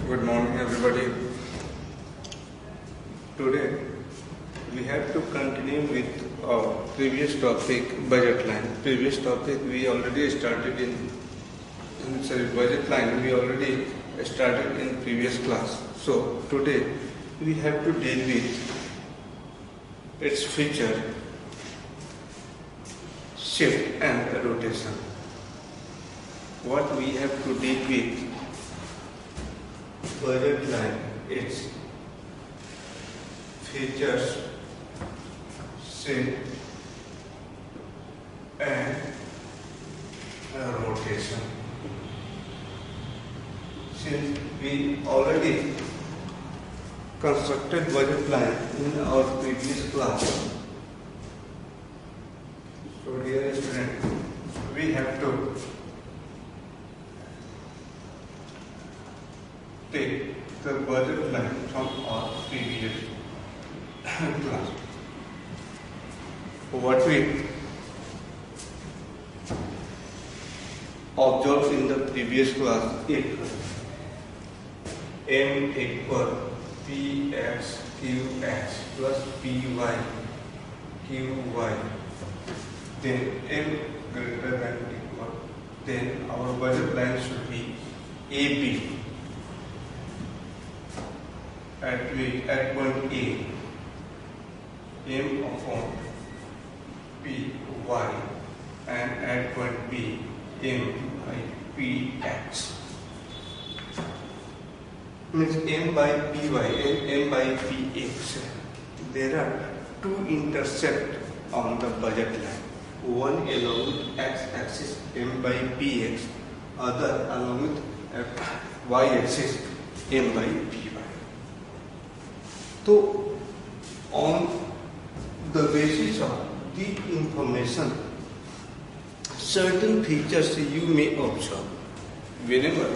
Good morning, everybody. Today we have to continue with our previous topic, budget line. Previous topic we already started budget line we already started in previous class. So today we have to deal with its feature, shift and rotation. What we have to deal with budget line, its features, shift and rotation. Since we already constructed budget line in our previous class, so dear student, we have to take the budget line from our previous class. What we observed in the previous class is M equal Px Qx plus Py Qy, then M greater than equal, then our budget line should be AB at point A, M upon Py, and at point B, M by Px. Means M by Py and M by Px. There are two intercepts on the budget line. One along with x-axis M by Px, other along with y-axis M by Py. So, on the basis of the information, certain features you may observe whenever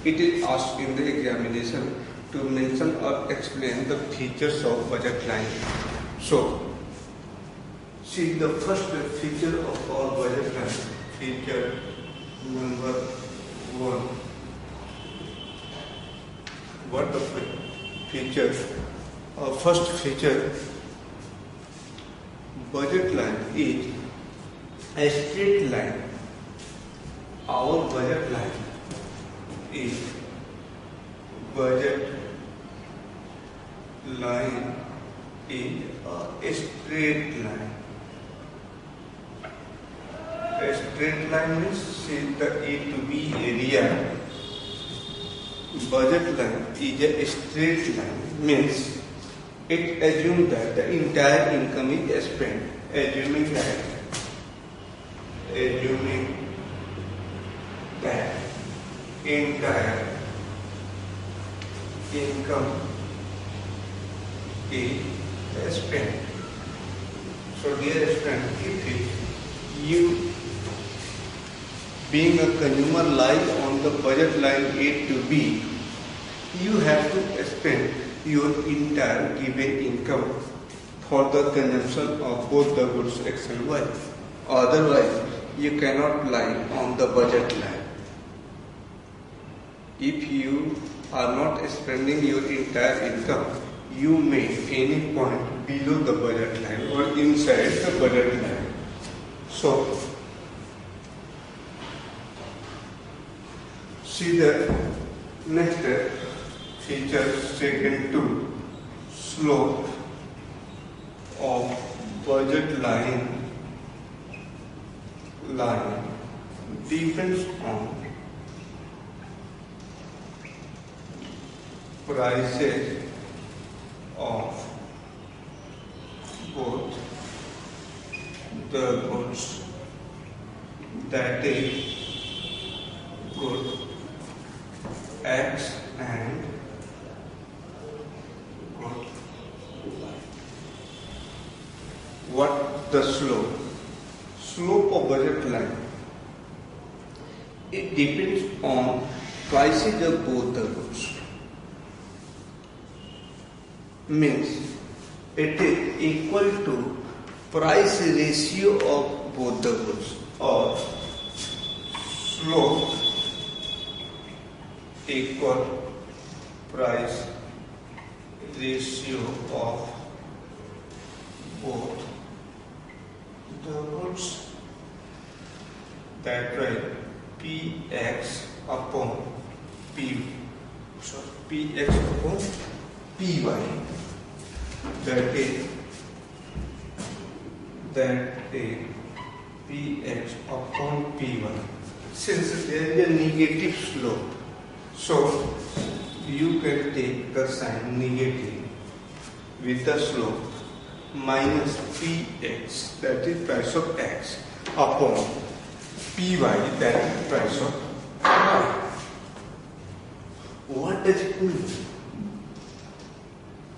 it is asked in the examination to mention or explain the features of budget line. So, see the first feature of our budget line, feature number 1. What the feature? First feature, budget line is a straight line. Our budget line is a straight line. A straight line means see the A to B area. Budget line is a straight line, means it assumes that the entire income is spent, assuming that entire income is spent. So dear friend, if you being a consumer lies on the budget line A to B, you have to spend your entire given income for the consumption of both the goods X and Y. Otherwise, you cannot lie on the budget line. If you are not spending your entire income, you may any point below the budget line or inside the budget line. So, see the next feature, second to slope of budget line depends on prices of both the goods, that is good X and good Y. What the slope? Slope of budget line, it depends on prices of both the goods. Means it is equal to price ratio of both the goods, or slope equal price ratio of both the goods, that right, px upon px upon py, that is px upon py. Since there is a negative slope, so you can take the sign negative with the slope minus px, that is price of x, upon py, that is price of y. What does it mean?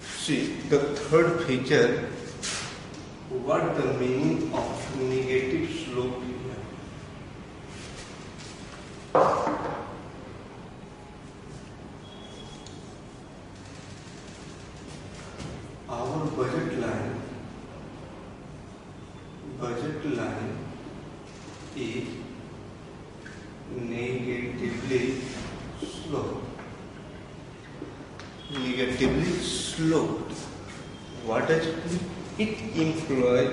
See the third feature. What the meaning of negative slope here? Our budget line is negatively sloped. What does it mean? It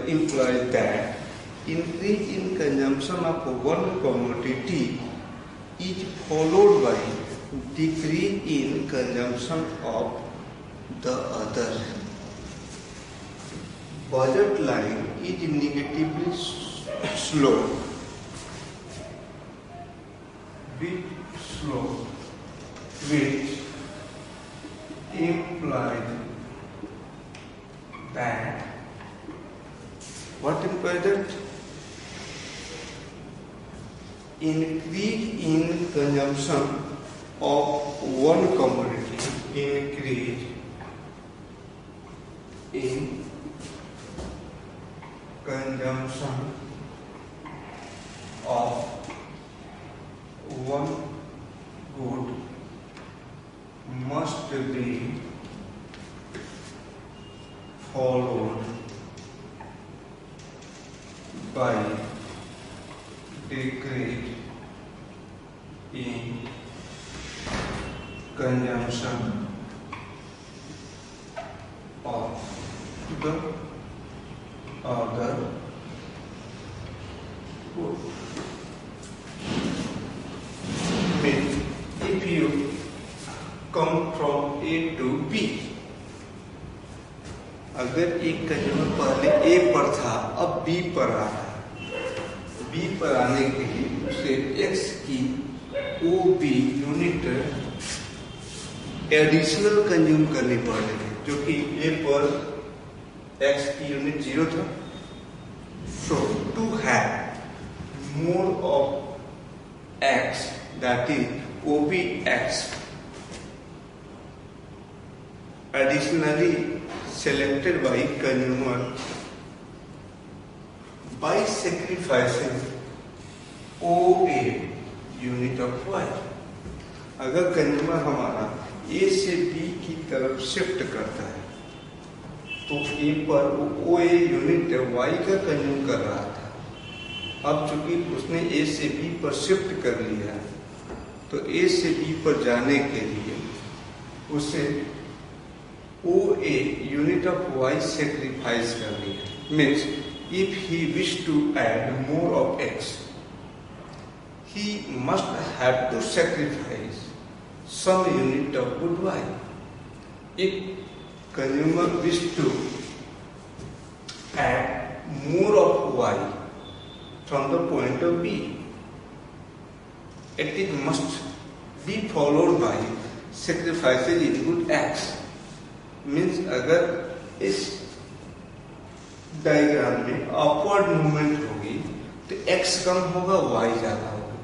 implies that increase in consumption of one commodity is followed by decrease in consumption of the other. Budget line is negatively sloped, which implies that what implies that increase in consumption of one commodity, increase in consumption of one good must be followed by decrease in consumption of the other good. Means if you come from A to B, अगर एक consumer पहले A पर था अब B पर आ रहा है, B पर आने के लिए उसे X की OB यूनिट एडिशनल कंज्यूम करनी पड़ेगी, जो कि A पर X की यूनिट 0 था. So to have more of X, that is OBX, additionally selected by consumer by sacrificing OA unit of Y. अगर कंज्यूमर हमारा A से B की तरफ शिफ्ट करता है तो A पर OA यूनिट Y का कंज्यूम कर रहा था. अब चूंकि उसने A से B पर शिफ्ट कर लिया तो A से B पर जाने के लिए उसे OA unit of Y sacrifice करनी है. Means if he wish to add more of X, he must have to sacrifice some unit of good Y. If consumer wish to add more of Y from the point of B, it must be followed by sacrifices in good X. Means अगर इस diagram में upward movement होगी तो x कम होगा y ज्यादा होगा,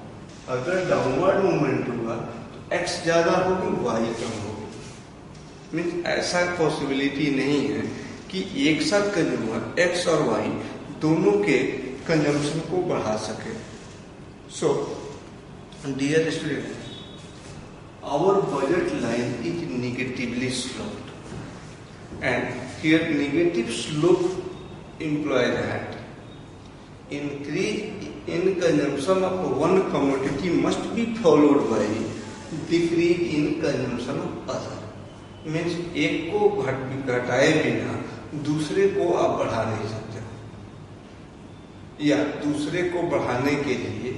अगर downward movement होगा तो x ज्यादा होगी y कम होगी. मीन्स ऐसा पॉसिबिलिटी नहीं है कि एक साथ कंज्यूमर x और y दोनों के कंजम्पशन को बढ़ा सके. So dear student, our budget line is negatively sloped. And here negative slope implies that increase in consumption of one commodity must be followed by decrease in consumption of other. Means एक को घटाए बिना दूसरे को आप बढ़ा नहीं सकते, या दूसरे को बढ़ाने के लिए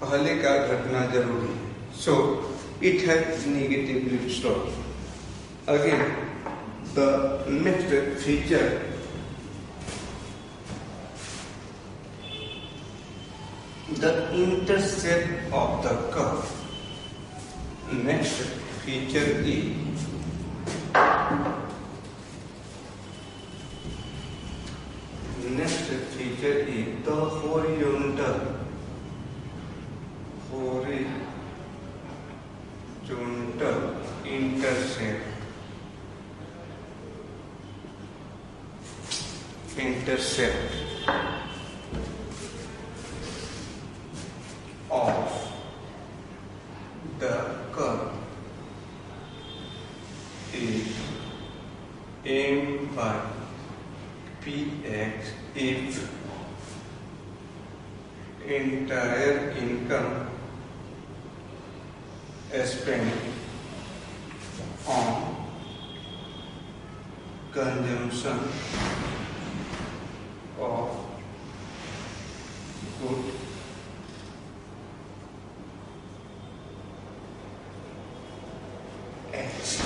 पहले का घटना जरूरी है. So it has negatively slope. Again the next feature, the intercept of the curve. Next feature is the horizontal intercept of the curve is m by px if entire income spent on consumption of good X.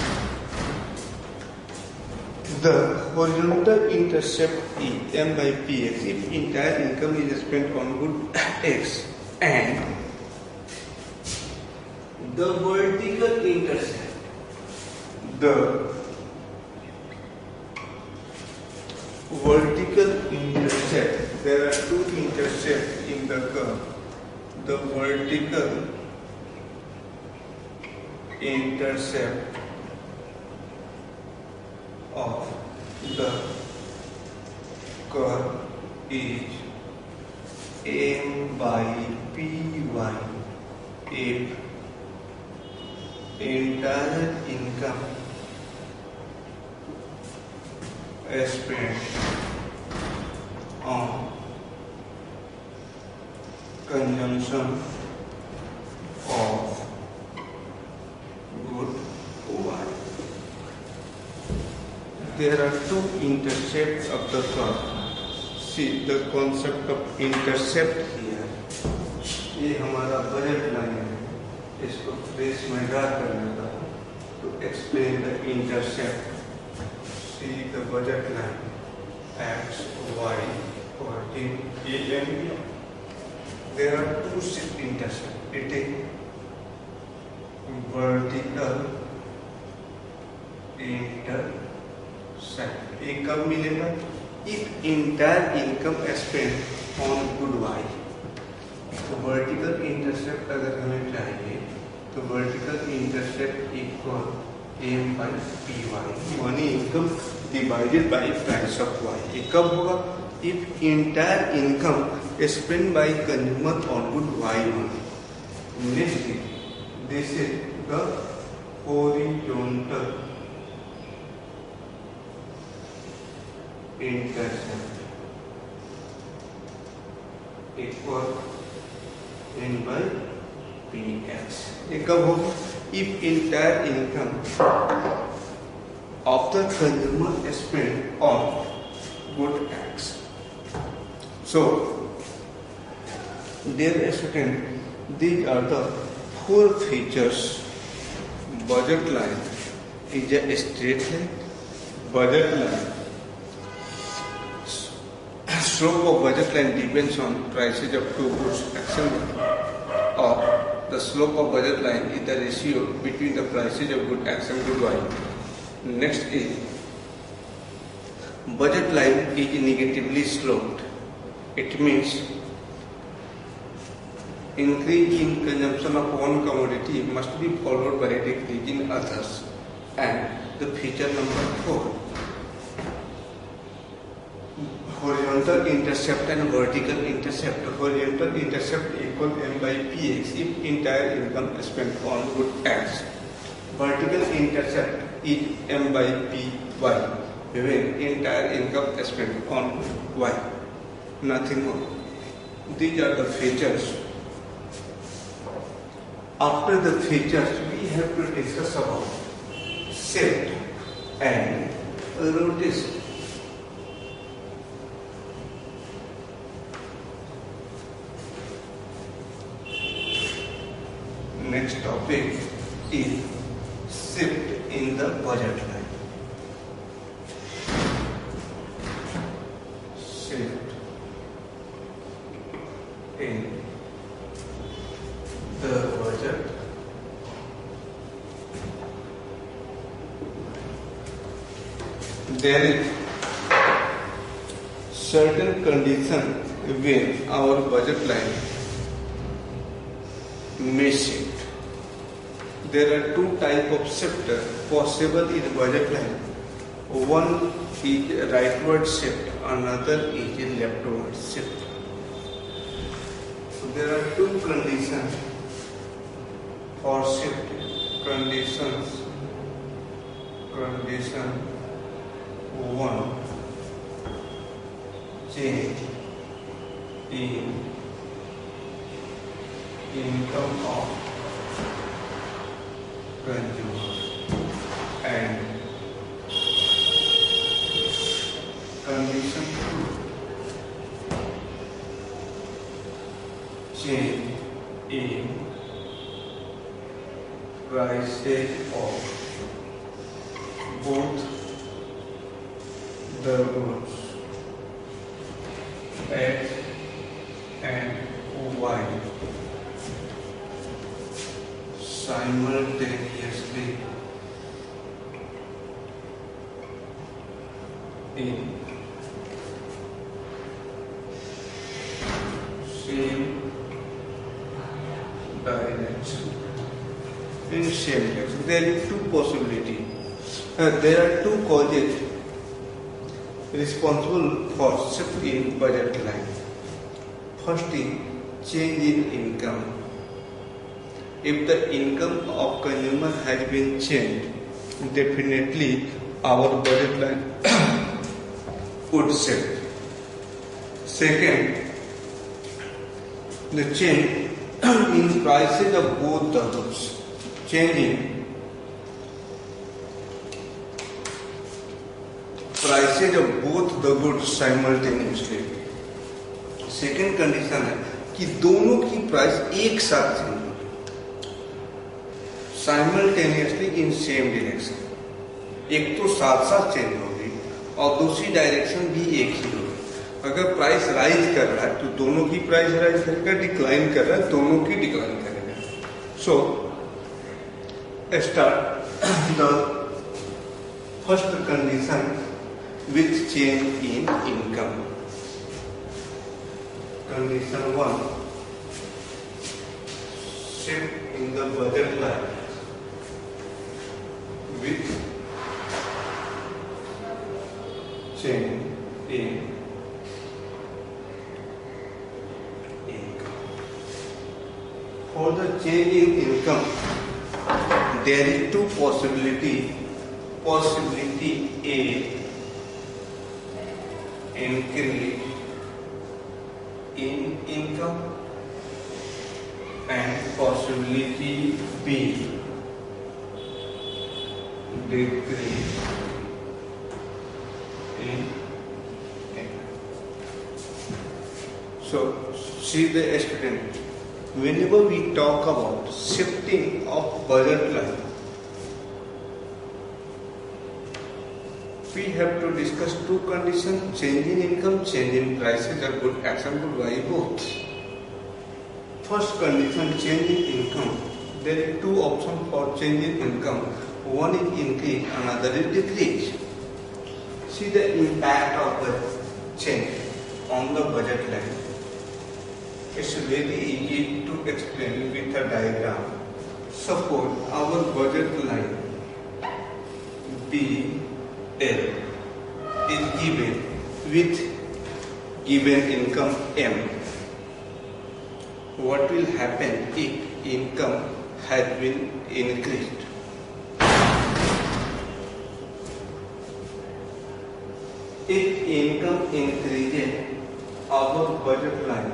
The horizontal intercept is m by px if entire income is spent on good X, and the vertical intercept, there are two intercepts in the curve. The vertical intercept of the curve is m by py if entire income spent on consumption of good Y. There are two intercepts of the curve. See the concept of intercept here. ये हमारा budget line है, इसको fresh में draw कर लेता हूँ to explain the intercept. See the budget line X, Y, or in A and B. There are two intercepts. It is vertical intercept. ये कब मिलेगा? If entire income spent on good Y. तो vertical intercept अगर हमें चाहिए तो vertical intercept equal m by py, money income divided by price of y. ये कब होगा? If entire income spend by consumer on good y money. Next this is the horizontal intercept equal n by px. ये कब होगा? If entire income of the consumer spent on good X. So, dear student, these are the four features. Budget line is a straight line. Budget line. Slope of budget line depends on prices of two goods action, or the slope of budget line is the ratio between the prices of good X and good Y. Next is budget line is negatively sloped. It means increase in consumption of one commodity must be followed by a decrease in others. And the feature number 4. Horizontal intercept and vertical intercept. Horizontal intercept equal m by px if entire income spent on good X. Vertical intercept is m by py when entire income spent on Y. Nothing more. These are the features. After the features, we have to discuss about shift and rotation. Next topic is shift in the budget line. Shift in the budget there is certain condition when our budget line may shift. There are two types of shift possible in budget line. One is rightward shift, another is leftward shift. So there are two conditions for shift. Condition 1, change in income of consumer, and condition 2, change in prices of both the goods X and Y simultaneously in same direction. There is two possibilities. There are two causes responsible for shift in budget line. First is change in income. If the income of consumer has been changed, definitely our budget line would shift. Second, the change in prices of both the goods. Changing prices of both the goods simultaneously. Second condition है कि दोनों की price एक साथ change हो simultaneously in same direction. एक तो साथ साथ चेंज होगी और दूसरी डायरेक्शन भी एक ही होगी. अगर प्राइस राइज कर रहा है तो दोनों की प्राइस राइज करेगा, डिक्लाइन कर रहा है दोनों की डिक्लाइन करेगा. So start the first condition with change in income. Condition 1, shift in the budget line with change in income. For the change in income, there is two possibilities. Possibility A, increase in income, and possibility B, decrease in income. So see the student, whenever we talk about shifting of budget line, we have to discuss two conditions: change in income, change in prices are good acceptable by both. First condition, change in income. There are two options for change in income. One is increase, another is decrease. See the impact of the change on the budget line. It's very easy to explain with a diagram. Suppose our budget line BL is given with given income M. What will happen if income has been increased? If income increases, our budget line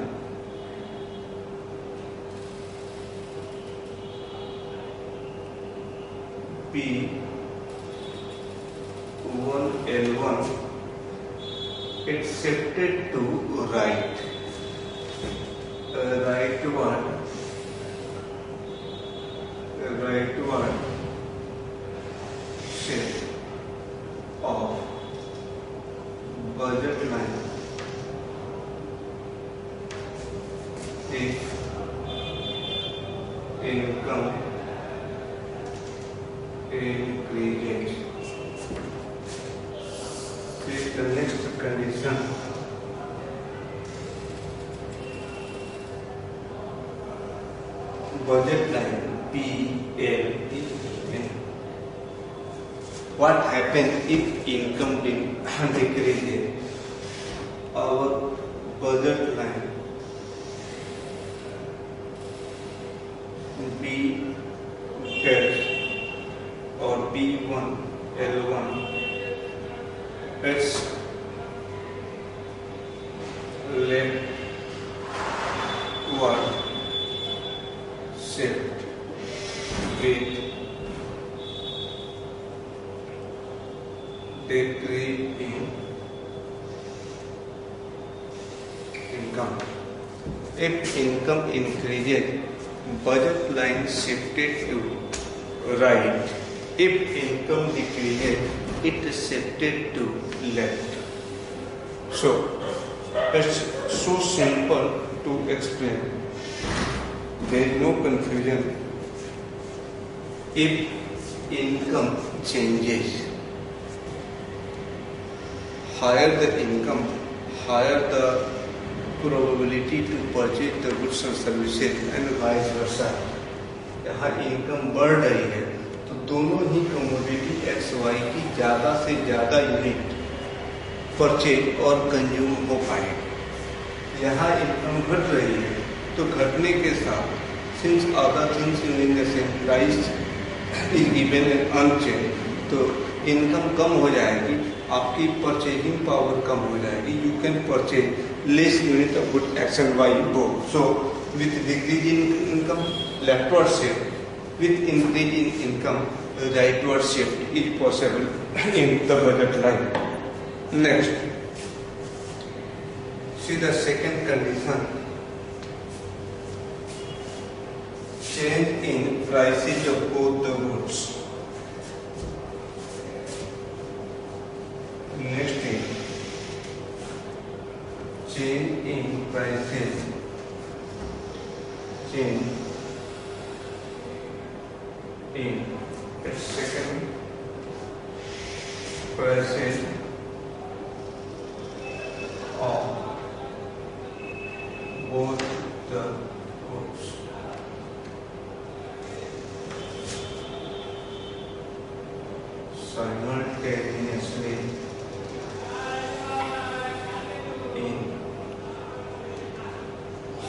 B one L1, it's shifted to right. Rightward shift of budget line if income increases. This is the next condition. Budget line PL. What happens if income decreases? Our budget line B dash or B1 L1, it's leftward shift with decrease in income. If income increases, budget line shifted to right. If income decreases, it is shifted to left. So it's so simple to explain. There is no confusion. If income changes, higher the income, higher the probability to purchase the goods and services and vice versa. यहाँ income बढ़ रही है तो दोनों ही commodity x Y की ज़्यादा से ज़्यादा यूनिट परचेज और कंज्यूम हो पाए। यहाँ इनकम घट रही है तो घटने के साथ since other things in the same price is given and unchanged, तो इनकम कम हो जाएगी, आपकी परचेजिंग पावर कम हो जाएगी। You can purchase less unit of good X and Y both. So with decrease in income leftward shift, with increase in income rightward shift is possible in the budget line. Next, see the second condition, change in prices of both the goods. Next is change in prices, change in its second prices of both the goods. Simultaneously in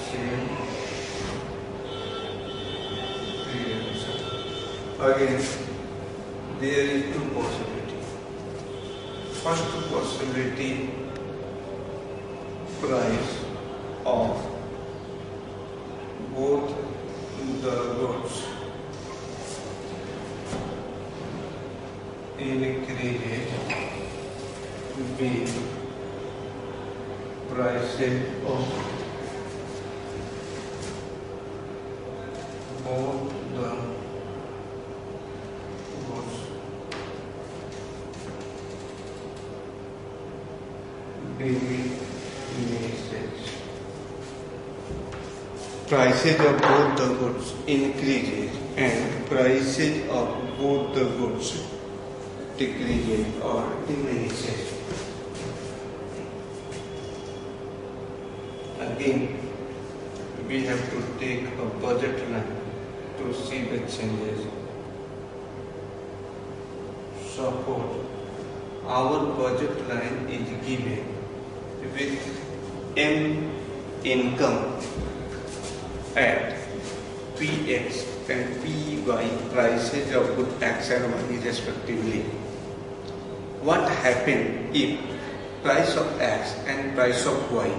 same direction. Again, there is two possibilities. First possibility, price of both the goods increases with prices of both the goods diminishes. Prices of both the goods increases and prices of both the goods decreases or diminishes. Again, we have to take a budget line to see the changes. Suppose our budget line is given with M income at Px and Py prices of good X and Y respectively. What happens if price of X and price of Y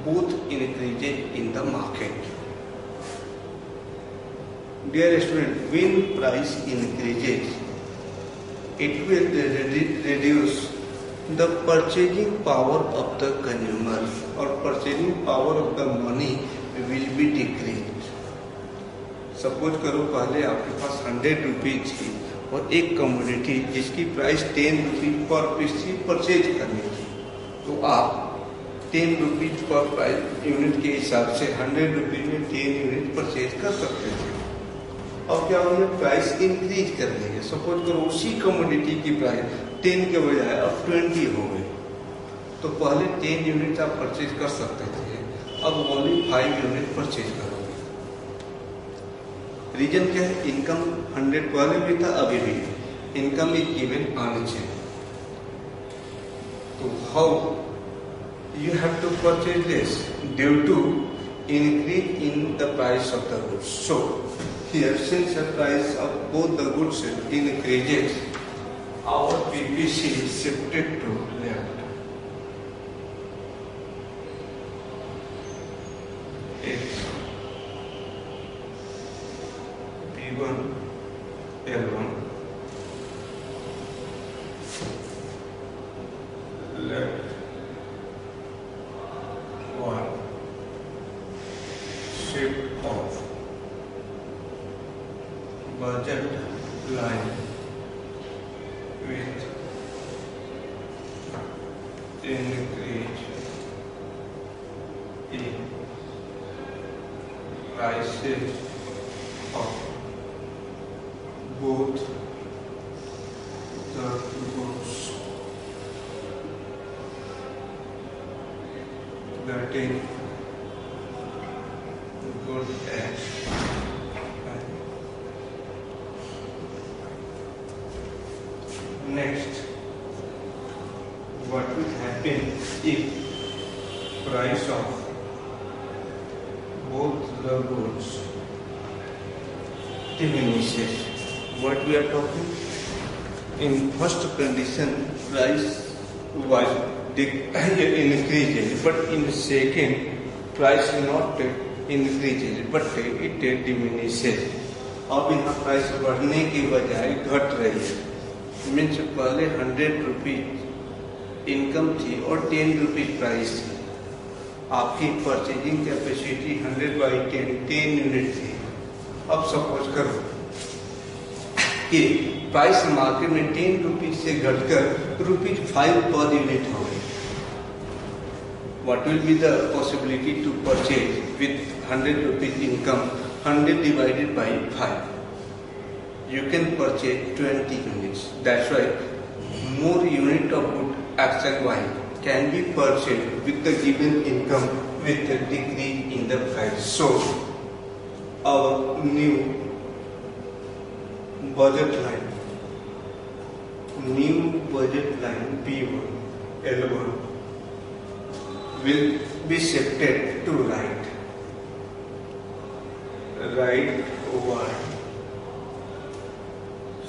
both increases in the market? Dear student, when price increases, it will reduce the purchasing power of the consumer or purchasing power of the money will be decreased. Suppose करो पहले आपके पास 100 rupees थी और एक commodity जिसकी price 10 rupees per piece थी purchase करनी थी, तो आप 10 रुपीज पर प्राइस यूनिट के हिसाब से 100 रुपीज में 10 यूनिट परचेज कर सकते थे। अब क्या होगा, प्राइस इंक्रीज कर देंगे। सपोज करो उसी कमोडिटी की प्राइस 10 के बजाय अब 20 हो गई, तो पहले 10 यूनिट आप परचेज कर सकते थे, अब ओनली 5 यूनिट परचेज करोगे। रीजन क्या है, इनकम 100 पहले भी था, अभी भी income is given on check. तो how you have to purchase less due to increase in the price of the goods. So here, since the price of both the goods increases, our PPC is shifted to left. X P1 L1 left 1 shift of budget line with increase in prices of both the goods, that is good as next. What will happen if price of both the goods diminishes? What we are talking? In first condition, price was increases, but in second, price not increases, but it diminishes. अब यहाँ price बढ़ने की बजाय घट रही है। Means पहले 100 rupees income थी और 10 रुपीज प्राइस थी। आपकी परचेजिंग कैपेसिटी 100/10 यूनिट थी। अब सपोज करो कि प्राइस मार्केट में 10 रुपीज से घटकर ₹5 पर यूनिट हो गई। What will be the possibility to purchase with 100 rupees income? 100 divided by 5. You can purchase 20 units. That's why more unit of good X and Y can be purchased with the given income with a decrease in the price. So our new budget line B1 L1 will be shifted to right over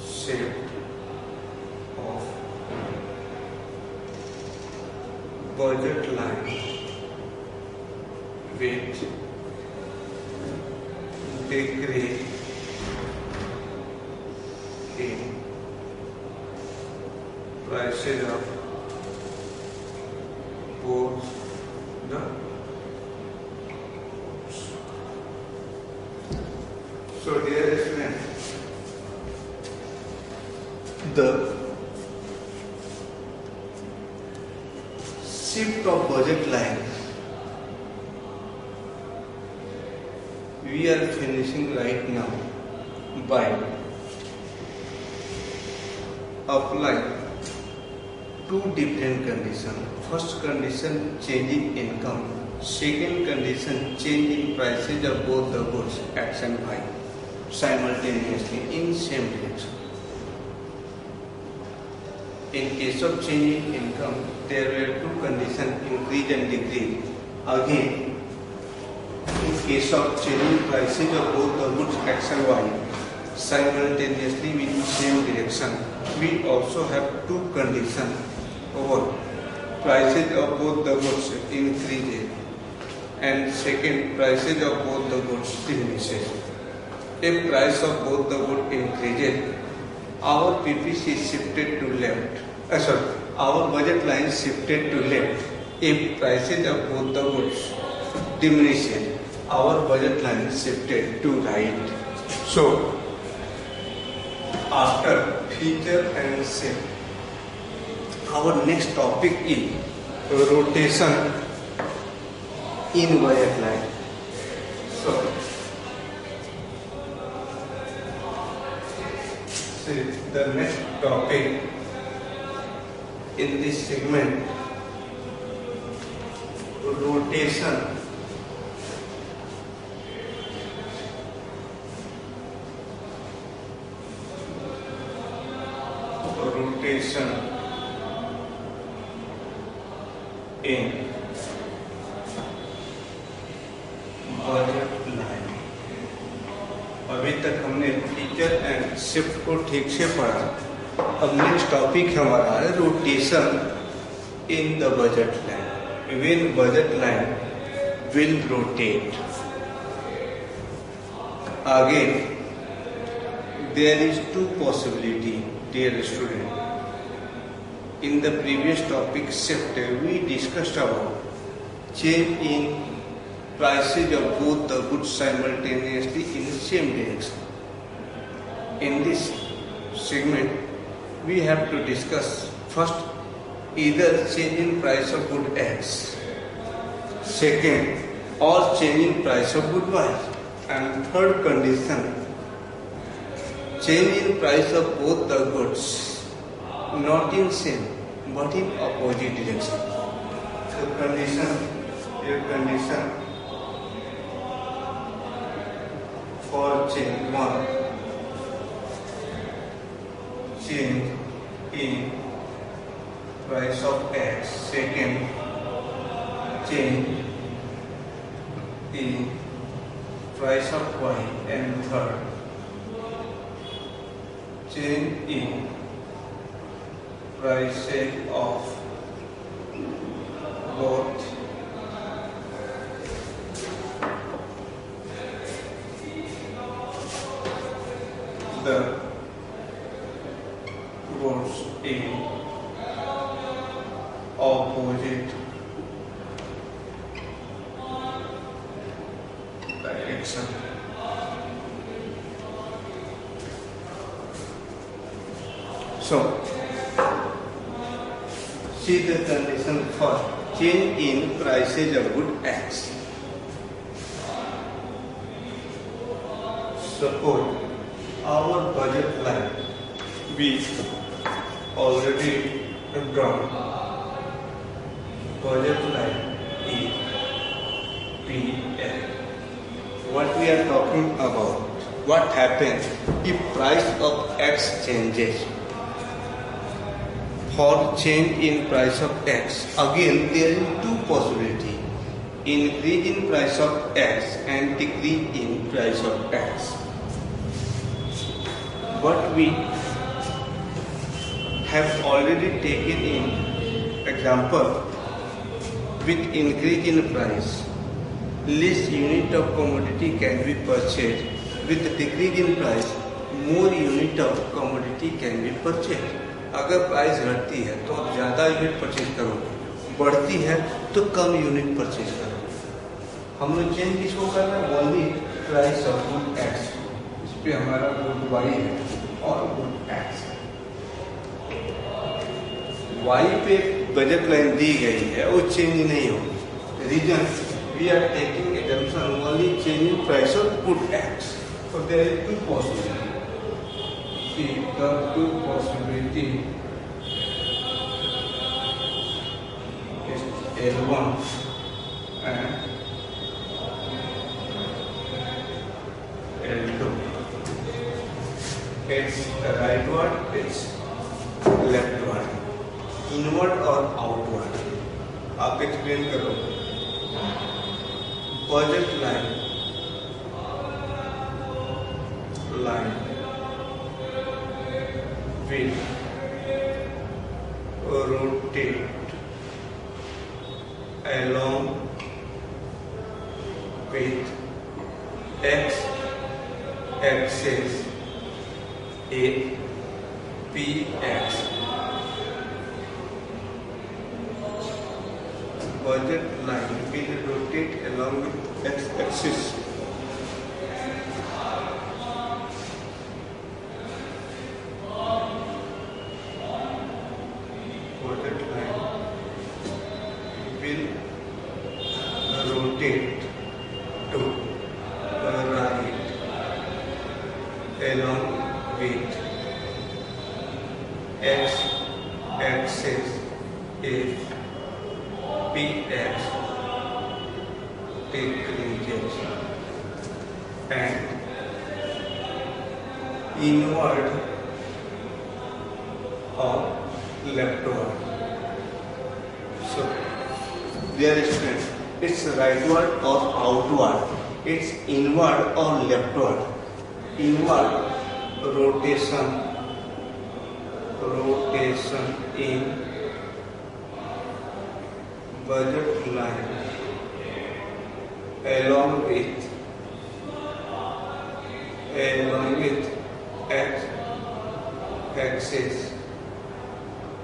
shift of budget line with decrease in prices of both the goods. So dear students, the shift of budget line we are finishing right now by applying two different conditions. First condition, changing income. Second condition, changing prices of both the goods X and Y simultaneously in same direction. In case of changing income, there were two conditions, increase and decrease. Again, in case of changing prices of both the goods X and Y simultaneously in same direction, we also have two conditions. Over prices of both the goods increases and second, prices of both the goods diminishes. If price of both the goods increases, our PPC shifted to left. Our budget line shifted to left if prices of both the goods diminishes. Our budget line shifted to right. So, after feature and shift, our next topic is rotation in budget line. So, see the next topic in this segment, rotation in budget line. अभी तक हमने feature and shift को ठीक से पढ़ा। अब next topic हमारा है rotation in the budget line. When budget line will rotate again, there is two possibility, dear student. In the previous topic shift, we discussed about change in prices of both the goods simultaneously in the same direction. In this segment, we have to discuss first either change in price of good X, second, or change in price of good Y, and third condition, change in price of both the goods not in same but in opposite direction. So condition for change one, change in price of X, second, change in price of Y, and third, change in prices of both the goods in opposite direction. So, see the condition for change in prices of good X. Suppose our budget line we already drawn. Budget line is PL. What we are talking about? What happens if price of X changes? For change in price of X, again there is two possibilities: increase in price of X and decrease in price of X. But we have already taken in example with increase in price, less unit of commodity can be purchased. With decrease in price, more unit of commodity can be purchased. अगर price घटती है तो आप ज़्यादा unit purchase करोगे, बढ़ती है तो कम यूनिट परचेज करोगे। हम लोग चेंज किसको कर रहे हैं? Only price of good X. इस पे हमारा गुड वाई है और गुड एक्स। वाई पे बजट लाइन दी गई है, वो चेंज नहीं होगी। Reason, we are taking assumption only change in price of good X. So there is two possibilities. The two possibility is L1 and L2. It's the right word, it's left word, inward or outward. आप explain करो। Budget line will rotate along with x axis Px. Budget line will rotate along with x-axis. Budget line will rotate to the right along with x-axis if Px decreases and inward or leftward. So, dear student, it's rightward or outward, it's inward or leftward. Inward rotation in budget line along with x-axis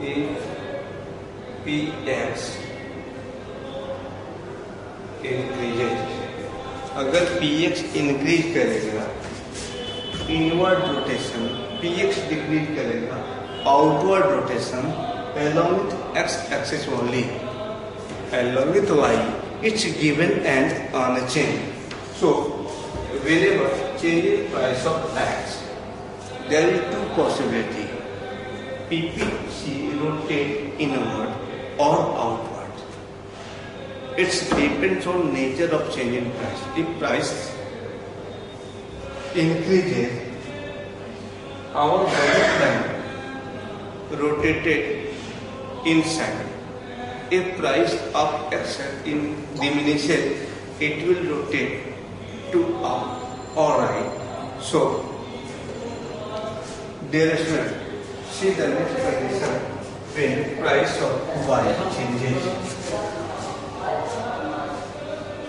if Px increases. अगर Px increase करेगा inward rotation, Px decrease करेगा outward rotation along with x-axis only. Along with y, it's given and unchanged. So, whenever change in price of x, there is two possibilities. PPC rotate inward or outward. It depends on nature of change in price. If price increases, our budget line rotated inside. If price of x diminishes, it will rotate to up or right. So, dear student, see the next condition when price of y changes.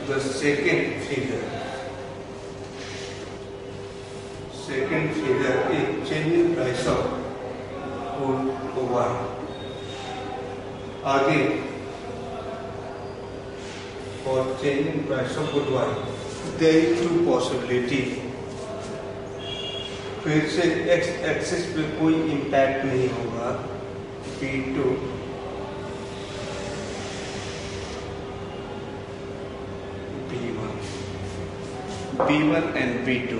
The second figure is changing price of y. Again, for changing price of good y, there is two possibilities. फिर से x axis पे कोई impact नहीं होगा. P2 P1 and P2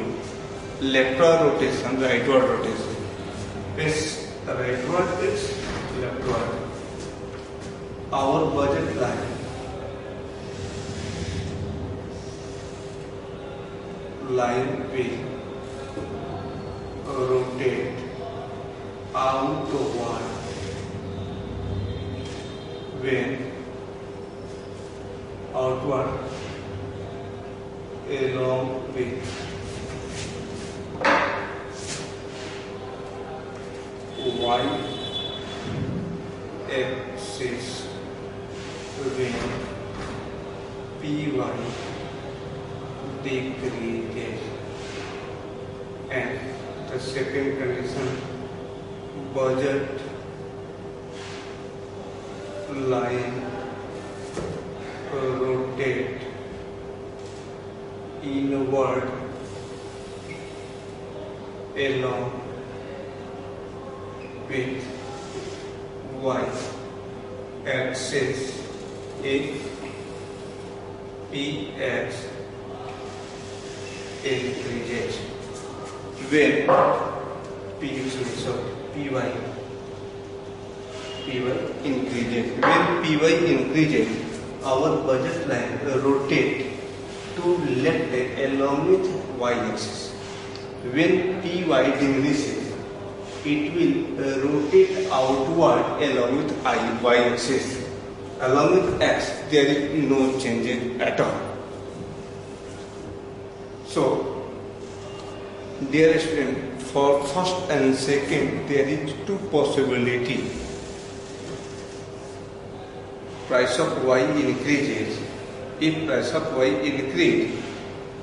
leftward rotation, rightward rotation. It's rightward, it's leftward. Our budget line will rotate outward when outward along with y axis when Py decreases. And the second condition, budget line rotate inward along with y axis if Px increases. When Py increases. When Py increases, our budget line rotate to left along with y-axis. When Py diminishes, it will rotate outward along with y-axis. Along with x, there is no changes at all. So, dear student, for first and second, there is two possibilities. Price of y increases. If price of y increase,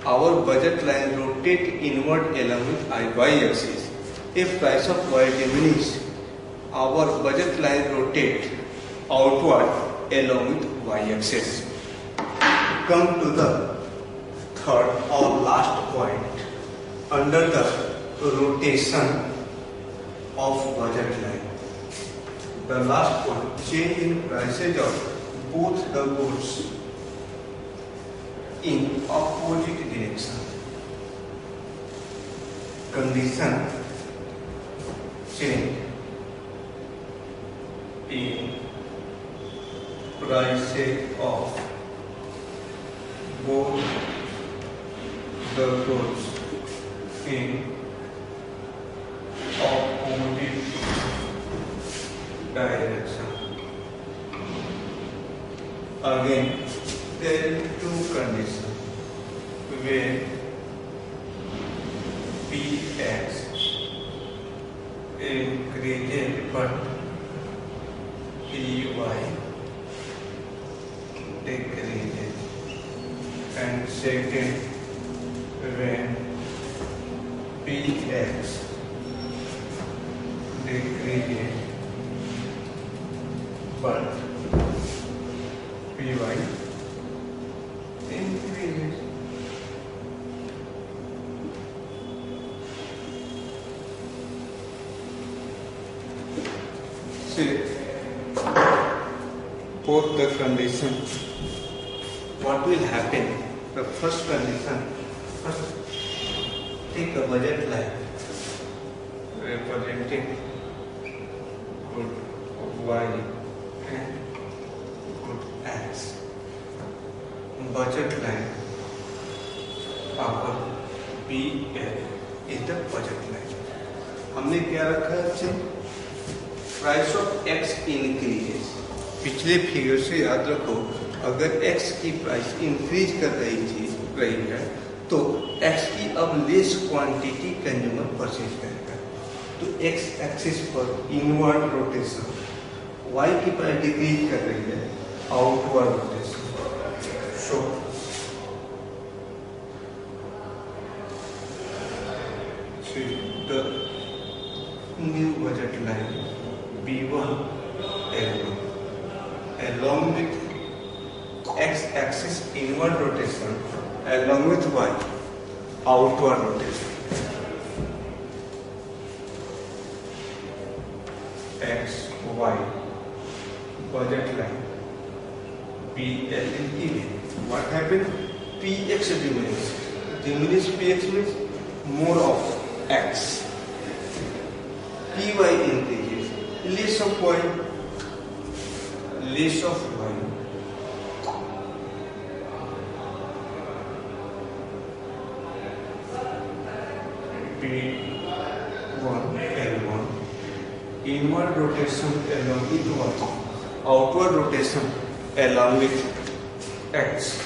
our budget line rotate inward along with y axis. If price of y diminish, our budget line rotate outward along with y-axis. Come to the third or last point under the rotation of budget line. The last point, change in prices of both the goods in opposite direction. Condition, change in prices of both the goods in opposite direction. Again, there are two conditions where Px increases but Py decreases, and second, when Px decreases but Py increases. See, both the conditions, what will happen? The first condition, first take a budget line representing good y and good x. Budget line, our BL is the budget line. हमने क्या रखा है? Price of x increases. पिछले figure से याद रखो, अगर x की प्राइस इंक्रीज कर रही है तो एक्स की अब लेस क्वांटिटी कंज्यूमर परचेज करेगा. तो एक्स एक्सिस पर इनवर्ड रोटेशन, वाई की प्राइस डिक्रीज कर रही है, outward rotation. So the new budget line B1 L1 along with x-axis inward rotation along with y outward rotation. X, Y budget line BL is given. What happened? Px diminishes. Diminish Px means more of x. Py increases. Less of y, less of y. P1 L1 inward rotation along with y, outward rotation along with x.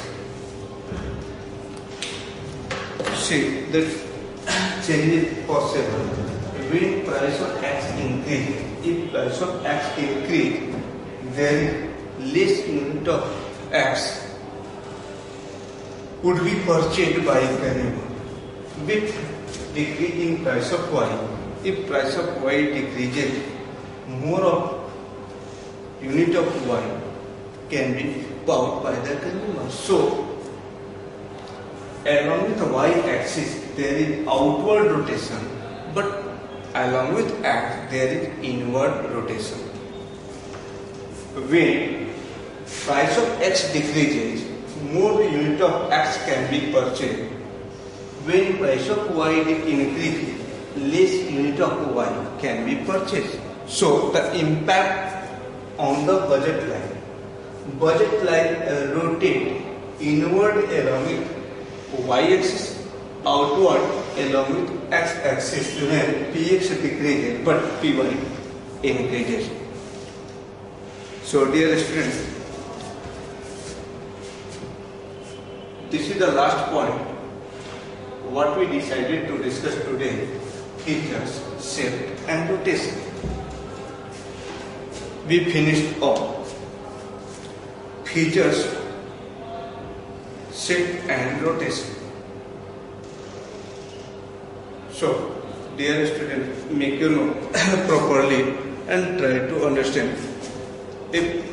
See, the change is possible when price of x increase. If price of x increase, then less unit of x would be purchased by a consumer. With decreasing price of y, if price of y decreases, more of unit of y can be bought by the consumer. So, along with the y-axis, there is outward rotation, but along with x, there is inward rotation. When price of x decreases, more unit of x can be purchased. When price of y increases, less unit of y can be purchased. So the impact on the budget line rotate inward along with y-axis, outward along with x-axis when Px decreases but Py increases. So dear students, this is the last point what we decided to discuss today: features, shape and rotation. We finished all features, shape and rotation. So, dear students, make you know properly and try to understand. If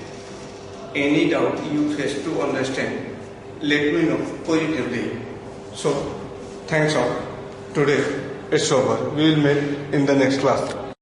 any doubt you face to understand, let me know positively. So, thanks all. Today it's over. We will meet in the next class.